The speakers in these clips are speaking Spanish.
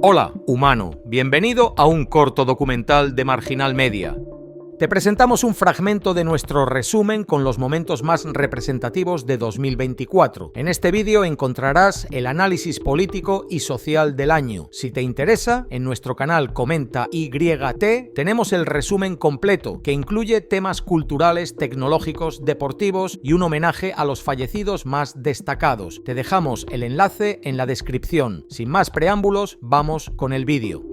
Hola, humano, bienvenido a un corto documental de Marginal Media. Te presentamos un fragmento de nuestro resumen con los momentos más representativos de 2024. En este vídeo encontrarás el análisis político y social del año. Si te interesa, en nuestro canal Comenta YT tenemos el resumen completo, que incluye temas culturales, tecnológicos, deportivos y un homenaje a los fallecidos más destacados. Te dejamos el enlace en la descripción. Sin más preámbulos, vamos con el vídeo.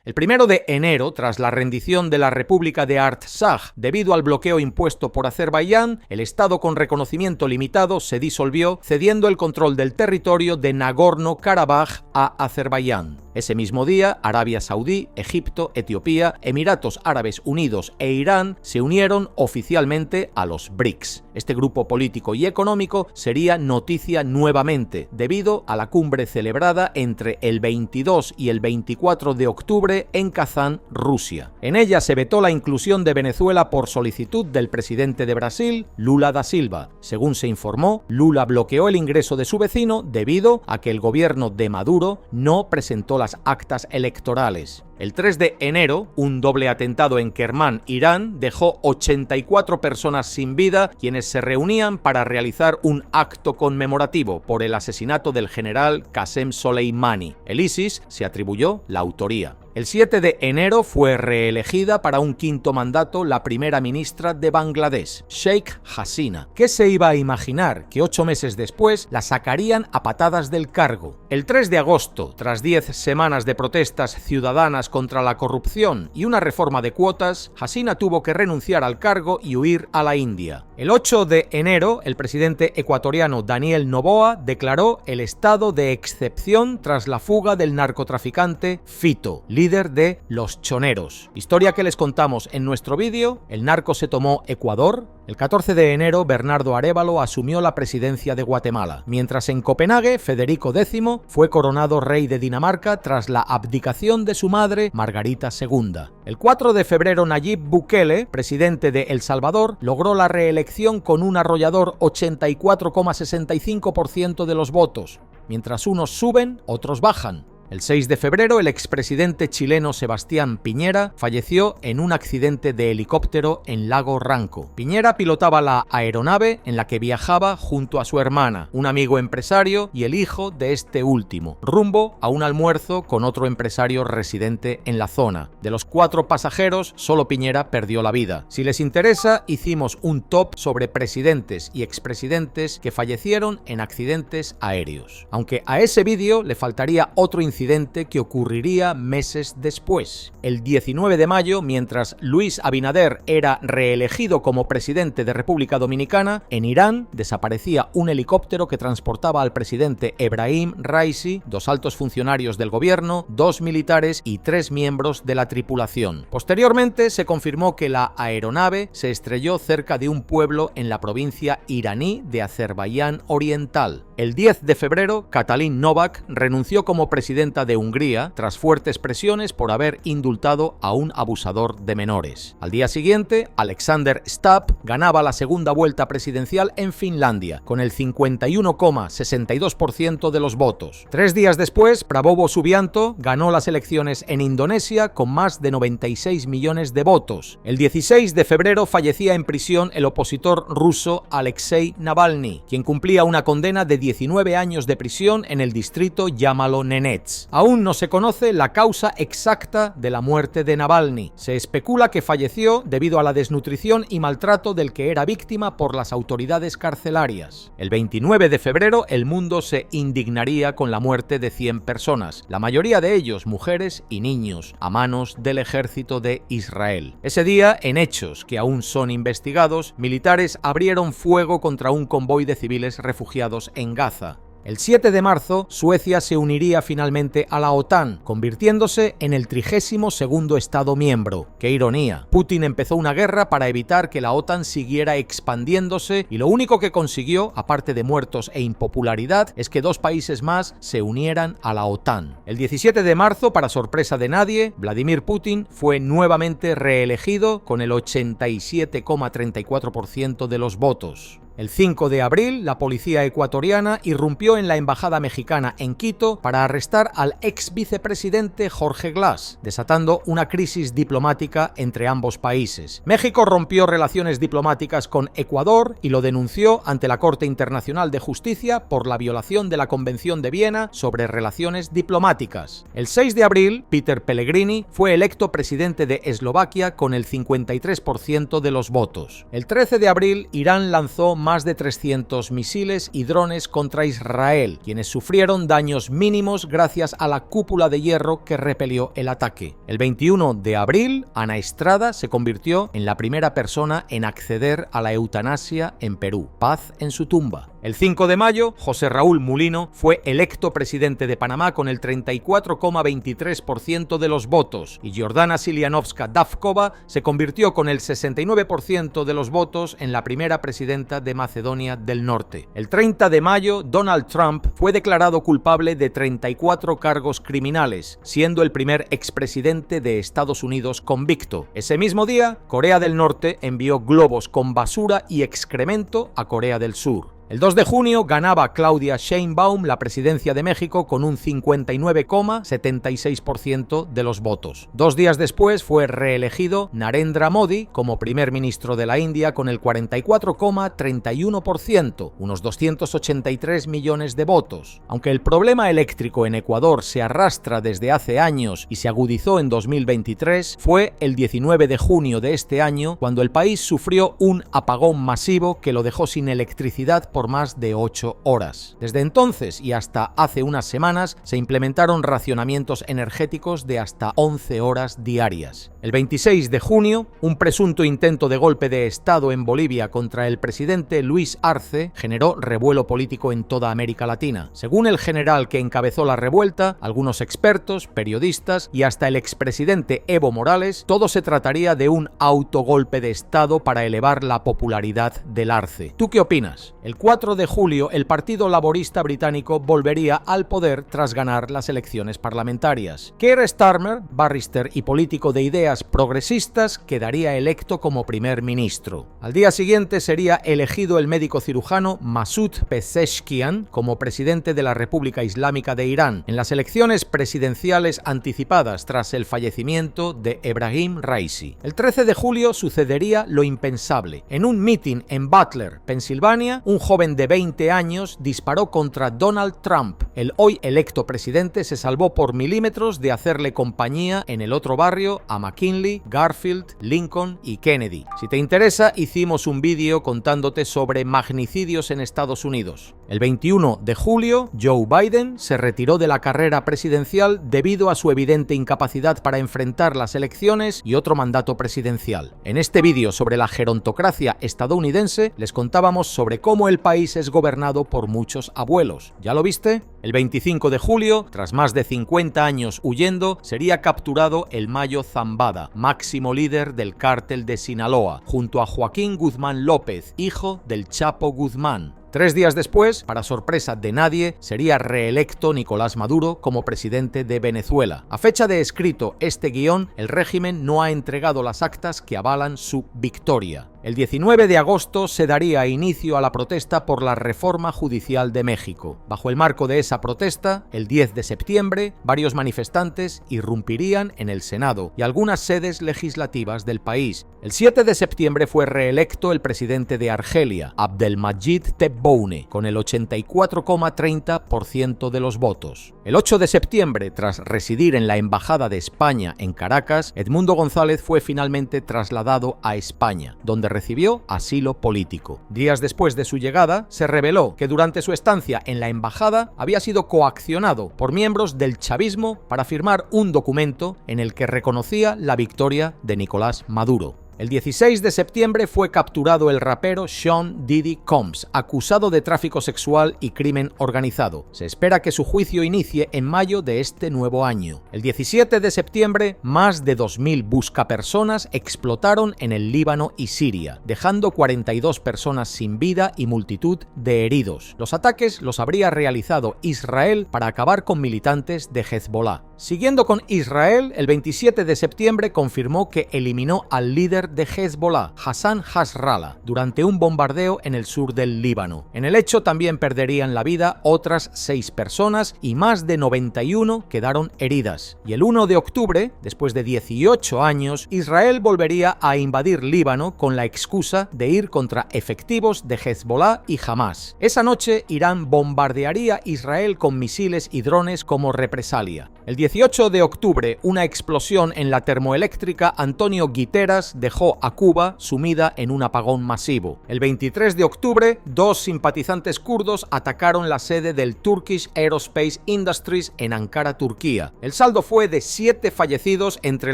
El 1 de enero, tras la rendición de la República de Artsaj debido al bloqueo impuesto por Azerbaiyán, el Estado con reconocimiento limitado se disolvió, cediendo el control del territorio de Nagorno-Karabaj a Azerbaiyán. Ese mismo día, Arabia Saudí, Egipto, Etiopía, Emiratos Árabes Unidos e Irán se unieron oficialmente a los BRICS. Este grupo político y económico sería noticia nuevamente, debido a la cumbre celebrada entre el 22 y el 24 de octubre en Kazán, Rusia. En ella se vetó la inclusión de Venezuela por solicitud del presidente de Brasil, Lula da Silva. Según se informó, Lula bloqueó el ingreso de su vecino debido a que el gobierno de Maduro no presentó las actas electorales. El 3 de enero, un doble atentado en Kermán, Irán, dejó 84 personas sin vida, quienes se reunían para realizar un acto conmemorativo por el asesinato del general Qasem Soleimani. El ISIS se atribuyó la autoría. El 7 de enero fue reelegida para un quinto mandato la primera ministra de Bangladesh, Sheikh Hasina. ¿Qué se iba a imaginar que 8 meses después la sacarían a patadas del cargo? El 3 de agosto, tras 10 semanas de protestas ciudadanas contra la corrupción y una reforma de cuotas, Hasina tuvo que renunciar al cargo y huir a la India. El 8 de enero, el presidente ecuatoriano Daniel Noboa declaró el estado de excepción tras la fuga del narcotraficante Fito, líder de Los Choneros. Historia que les contamos en nuestro vídeo. El narco se tomó Ecuador. El 14 de enero, Bernardo Arévalo asumió la presidencia de Guatemala, mientras en Copenhague, Federico X fue coronado rey de Dinamarca tras la abdicación de su madre, Margarita II. El 4 de febrero, Nayib Bukele, presidente de El Salvador, logró la reelección con un arrollador 84,65% de los votos. Mientras unos suben, otros bajan. El 6 de febrero, el expresidente chileno Sebastián Piñera falleció en un accidente de helicóptero en Lago Ranco. Piñera pilotaba la aeronave en la que viajaba junto a su hermana, un amigo empresario y el hijo de este último, rumbo a un almuerzo con otro empresario residente en la zona. De los 4 pasajeros, solo Piñera perdió la vida. Si les interesa, hicimos un top sobre presidentes y expresidentes que fallecieron en accidentes aéreos. Aunque a ese vídeo le faltaría otro incidente que ocurriría meses después. El 19 de mayo, mientras Luis Abinader era reelegido como presidente de República Dominicana, en Irán desaparecía un helicóptero que transportaba al presidente Ebrahim Raisi, 2 altos funcionarios del gobierno, 2 militares y 3 miembros de la tripulación. Posteriormente se confirmó que la aeronave se estrelló cerca de un pueblo en la provincia iraní de Azerbaiyán Oriental. El 10 de febrero, Katalin Novak renunció como presidenta de Hungría tras fuertes presiones por haber indultado a un abusador de menores. Al día siguiente, Alexander Stubb ganaba la segunda vuelta presidencial en Finlandia, con el 51,62% de los votos. 3 días después, Prabowo Subianto ganó las elecciones en Indonesia con más de 96 millones de votos. El 16 de febrero fallecía en prisión el opositor ruso Alexei Navalny, quien cumplía una condena de 19 años de prisión en el distrito Yamalo-Nenets. Aún no se conoce la causa exacta de la muerte de Navalny. Se especula que falleció debido a la desnutrición y maltrato del que era víctima por las autoridades carcelarias. El 29 de febrero, el mundo se indignaría con la muerte de 100 personas, la mayoría de ellos mujeres y niños, a manos del ejército de Israel. Ese día, en hechos que aún son investigados, militares abrieron fuego contra un convoy de civiles refugiados en Gaza. El 7 de marzo, Suecia se uniría finalmente a la OTAN, convirtiéndose en el 32º Estado miembro. ¡Qué ironía! Putin empezó una guerra para evitar que la OTAN siguiera expandiéndose y lo único que consiguió, aparte de muertos e impopularidad, es que 2 países más se unieran a la OTAN. El 17 de marzo, para sorpresa de nadie, Vladimir Putin fue nuevamente reelegido con el 87,34% de los votos. El 5 de abril, la policía ecuatoriana irrumpió en la embajada mexicana en Quito para arrestar al ex vicepresidente Jorge Glass, desatando una crisis diplomática entre ambos países. México rompió relaciones diplomáticas con Ecuador y lo denunció ante la Corte Internacional de Justicia por la violación de la Convención de Viena sobre relaciones diplomáticas. El 6 de abril, Peter Pellegrini fue electo presidente de Eslovaquia con el 53% de los votos. El 13 de abril, Irán lanzó más de 300 misiles y drones contra Israel, quienes sufrieron daños mínimos gracias a la cúpula de hierro que repelió el ataque. El 21 de abril, Ana Estrada se convirtió en la primera persona en acceder a la eutanasia en Perú. Paz en su tumba. El 5 de mayo, José Raúl Mulino fue electo presidente de Panamá con el 34,23% de los votos y Jordana Silianovska-Davkova se convirtió con el 69% de los votos en la primera presidenta de Macedonia del Norte. El 30 de mayo, Donald Trump fue declarado culpable de 34 cargos criminales, siendo el primer expresidente de Estados Unidos convicto. Ese mismo día, Corea del Norte envió globos con basura y excremento a Corea del Sur. El 2 de junio ganaba Claudia Sheinbaum la presidencia de México con un 59,76% de los votos. 2 días después fue reelegido Narendra Modi como primer ministro de la India con el 44,31%, unos 283 millones de votos. Aunque el problema eléctrico en Ecuador se arrastra desde hace años y se agudizó en 2023, fue el 19 de junio de este año cuando el país sufrió un apagón masivo que lo dejó sin electricidad por más de 8 horas. Desde entonces y hasta hace unas semanas se implementaron racionamientos energéticos de hasta 11 horas diarias. El 26 de junio, un presunto intento de golpe de Estado en Bolivia contra el presidente Luis Arce generó revuelo político en toda América Latina. Según el general que encabezó la revuelta, algunos expertos, periodistas y hasta el expresidente Evo Morales, todo se trataría de un autogolpe de Estado para elevar la popularidad del Arce. ¿Tú qué opinas? El 4 de julio, el Partido Laborista británico volvería al poder tras ganar las elecciones parlamentarias. Keir Starmer, barrister y político de ideas progresistas, quedaría electo como primer ministro. Al día siguiente sería elegido el médico cirujano Masoud Pezeshkian como presidente de la República Islámica de Irán en las elecciones presidenciales anticipadas tras el fallecimiento de Ebrahim Raisi. El 13 de julio sucedería lo impensable. En un mitin en Butler, Pensilvania, un joven de 20 años disparó contra Donald Trump. El hoy electo presidente se salvó por milímetros de hacerle compañía en el otro barrio a McKinley, Garfield, Lincoln y Kennedy. Si te interesa, hicimos un vídeo contándote sobre magnicidios en Estados Unidos. El 21 de julio, Joe Biden se retiró de la carrera presidencial debido a su evidente incapacidad para enfrentar las elecciones y otro mandato presidencial. En este vídeo sobre la gerontocracia estadounidense les contábamos sobre cómo el país es gobernado por muchos abuelos. ¿Ya lo viste? El 25 de julio, tras más de 50 años huyendo, sería capturado el Mayo Zambada, máximo líder del cártel de Sinaloa, junto a Joaquín Guzmán López, hijo del Chapo Guzmán. 3 días después, para sorpresa de nadie, sería reelecto Nicolás Maduro como presidente de Venezuela. A fecha de escrito este guión, el régimen no ha entregado las actas que avalan su victoria. El 19 de agosto se daría inicio a la protesta por la reforma judicial de México. Bajo el marco de esa protesta, el 10 de septiembre, varios manifestantes irrumpirían en el Senado y algunas sedes legislativas del país. El 7 de septiembre fue reelecto el presidente de Argelia, Abdelmadjid Tebboune, con el 84,30% de los votos. El 8 de septiembre, tras residir en la Embajada de España en Caracas, Edmundo González fue finalmente trasladado a España, donde recibió asilo político. Días después de su llegada, se reveló que durante su estancia en la embajada había sido coaccionado por miembros del chavismo para firmar un documento en el que reconocía la victoria de Nicolás Maduro. El 16 de septiembre fue capturado el rapero Sean Diddy Combs, acusado de tráfico sexual y crimen organizado. Se espera que su juicio inicie en mayo de este nuevo año. El 17 de septiembre, más de 2.000 buscapersonas explotaron en el Líbano y Siria, dejando 42 personas sin vida y multitud de heridos. Los ataques los habría realizado Israel para acabar con militantes de Hezbollah. Siguiendo con Israel, el 27 de septiembre confirmó que eliminó al líder de Hezbollah, Hassan Nasrallah, durante un bombardeo en el sur del Líbano. En el hecho también perderían la vida otras 6 personas y más de 91 quedaron heridas. Y el 1 de octubre, después de 18 años, Israel volvería a invadir Líbano con la excusa de ir contra efectivos de Hezbollah y Hamas. Esa noche, Irán bombardearía Israel con misiles y drones como represalia. El 18 de octubre, una explosión en la termoeléctrica Antonio Guiteras dejó a Cuba sumida en un apagón masivo. El 23 de octubre, 2 simpatizantes kurdos atacaron la sede del Turkish Aerospace Industries en Ankara, Turquía. El saldo fue de 7 fallecidos, entre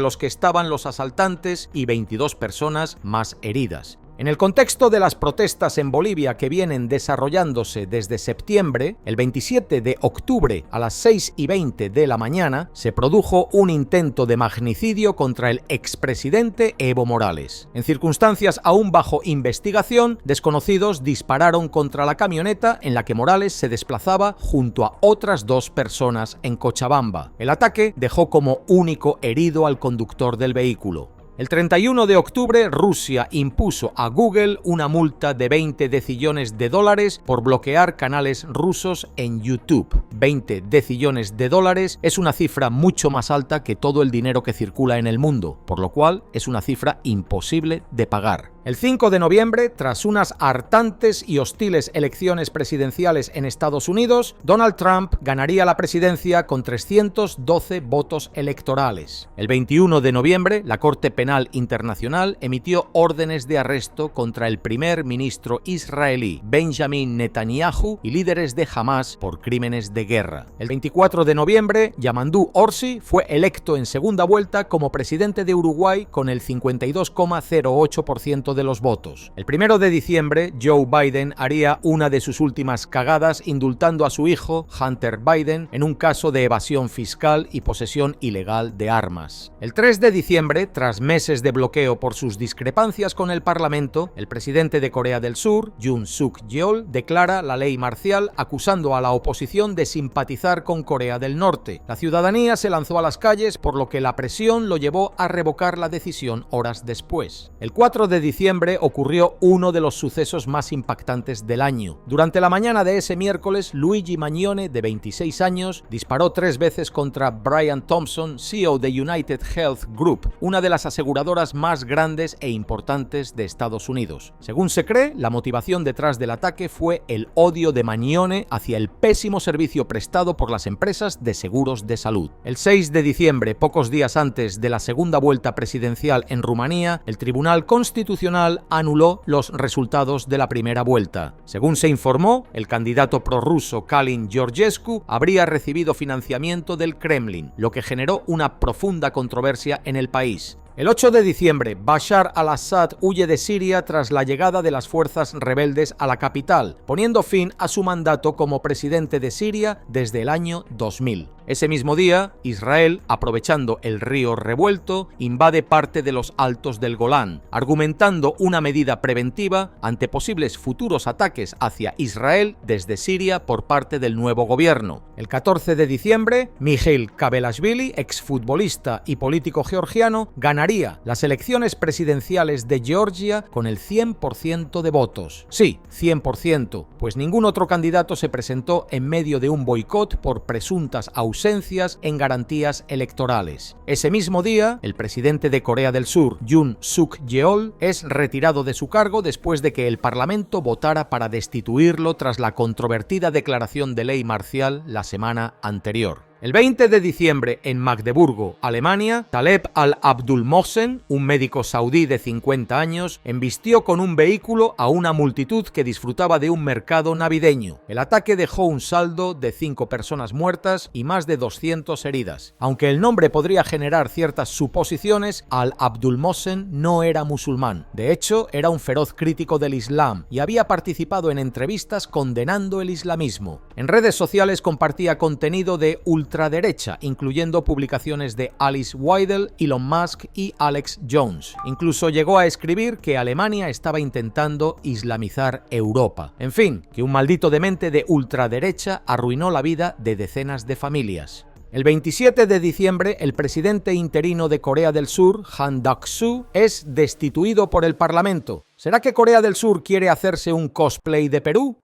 los que estaban los asaltantes, y 22 personas más heridas. En el contexto de las protestas en Bolivia que vienen desarrollándose desde septiembre, el 27 de octubre a las 6:20 de la mañana se produjo un intento de magnicidio contra el expresidente Evo Morales. En circunstancias aún bajo investigación, desconocidos dispararon contra la camioneta en la que Morales se desplazaba junto a otras 2 personas en Cochabamba. El ataque dejó como único herido al conductor del vehículo. El 31 de octubre, Rusia impuso a Google una multa de 20 decillones de dólares por bloquear canales rusos en YouTube. 20 decillones de dólares es una cifra mucho más alta que todo el dinero que circula en el mundo, por lo cual es una cifra imposible de pagar. El 5 de noviembre, tras unas hartantes y hostiles elecciones presidenciales en Estados Unidos, Donald Trump ganaría la presidencia con 312 votos electorales. El 21 de noviembre, la Corte Penal Internacional emitió órdenes de arresto contra el primer ministro israelí Benjamin Netanyahu y líderes de Hamas por crímenes de guerra. El 24 de noviembre, Yamandu Orsi fue electo en segunda vuelta como presidente de Uruguay con el 52,08% de los votos. El 1 de diciembre, Joe Biden haría una de sus últimas cagadas indultando a su hijo, Hunter Biden, en un caso de evasión fiscal y posesión ilegal de armas. El 3 de diciembre, tras meses de bloqueo por sus discrepancias con el Parlamento, el presidente de Corea del Sur, Yoon Suk Yeol, declara la ley marcial acusando a la oposición de simpatizar con Corea del Norte. La ciudadanía se lanzó a las calles, por lo que la presión lo llevó a revocar la decisión horas después. El 4 de diciembre ocurrió uno de los sucesos más impactantes del año. Durante la mañana de ese miércoles, Luigi Magnone, de 26 años, disparó 3 veces contra Brian Thompson, CEO de United Health Group, una de las aseguradoras más grandes e importantes de Estados Unidos. Según se cree, la motivación detrás del ataque fue el odio de Magnone hacia el pésimo servicio prestado por las empresas de seguros de salud. El 6 de diciembre, pocos días antes de la segunda vuelta presidencial en Rumanía, el Tribunal Constitucional anuló los resultados de la primera vuelta. Según se informó, el candidato prorruso Kalin Georgescu habría recibido financiamiento del Kremlin, lo que generó una profunda controversia en el país. El 8 de diciembre, Bashar al-Assad huye de Siria tras la llegada de las fuerzas rebeldes a la capital, poniendo fin a su mandato como presidente de Siria desde el año 2000. Ese mismo día, Israel, aprovechando el río revuelto, invade parte de los altos del Golán, argumentando una medida preventiva ante posibles futuros ataques hacia Israel desde Siria por parte del nuevo gobierno. El 14 de diciembre, Mikhail Kavelashvili, exfutbolista y político georgiano, ganaría las elecciones presidenciales de Georgia con el 100% de votos. Sí, 100%, pues ningún otro candidato se presentó en medio de un boicot por presuntas ausencias en garantías electorales. Ese mismo día, el presidente de Corea del Sur, Yoon Suk Yeol, es retirado de su cargo después de que el Parlamento votara para destituirlo tras la controvertida declaración de ley marcial la semana anterior. El 20 de diciembre, en Magdeburgo, Alemania, Taleb al-Abdul-Mohsen, un médico saudí de 50 años, embistió con un vehículo a una multitud que disfrutaba de un mercado navideño. El ataque dejó un saldo de 5 personas muertas y más de 200 heridas. Aunque el nombre podría generar ciertas suposiciones, al-Abdul-Mohsen no era musulmán. De hecho, era un feroz crítico del Islam y había participado en entrevistas condenando el islamismo. En redes sociales compartía contenido de ultraderecha, incluyendo publicaciones de Alice Weidel, Elon Musk y Alex Jones. Incluso llegó a escribir que Alemania estaba intentando islamizar Europa. En fin, que un maldito demente de ultraderecha arruinó la vida de decenas de familias. El 27 de diciembre, el presidente interino de Corea del Sur, Han Duck-soo, es destituido por el Parlamento. ¿Será que Corea del Sur quiere hacerse un cosplay de Perú?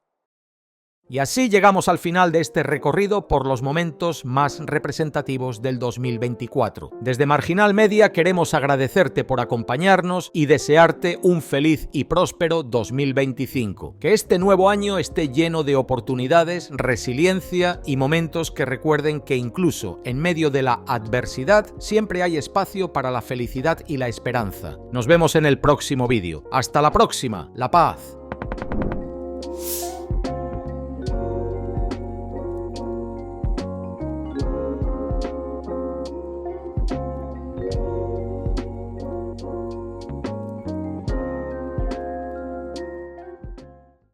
Y así llegamos al final de este recorrido por los momentos más representativos del 2024. Desde Marginal Media queremos agradecerte por acompañarnos y desearte un feliz y próspero 2025. Que este nuevo año esté lleno de oportunidades, resiliencia y momentos que recuerden que incluso en medio de la adversidad siempre hay espacio para la felicidad y la esperanza. Nos vemos en el próximo vídeo. Hasta la próxima. La paz.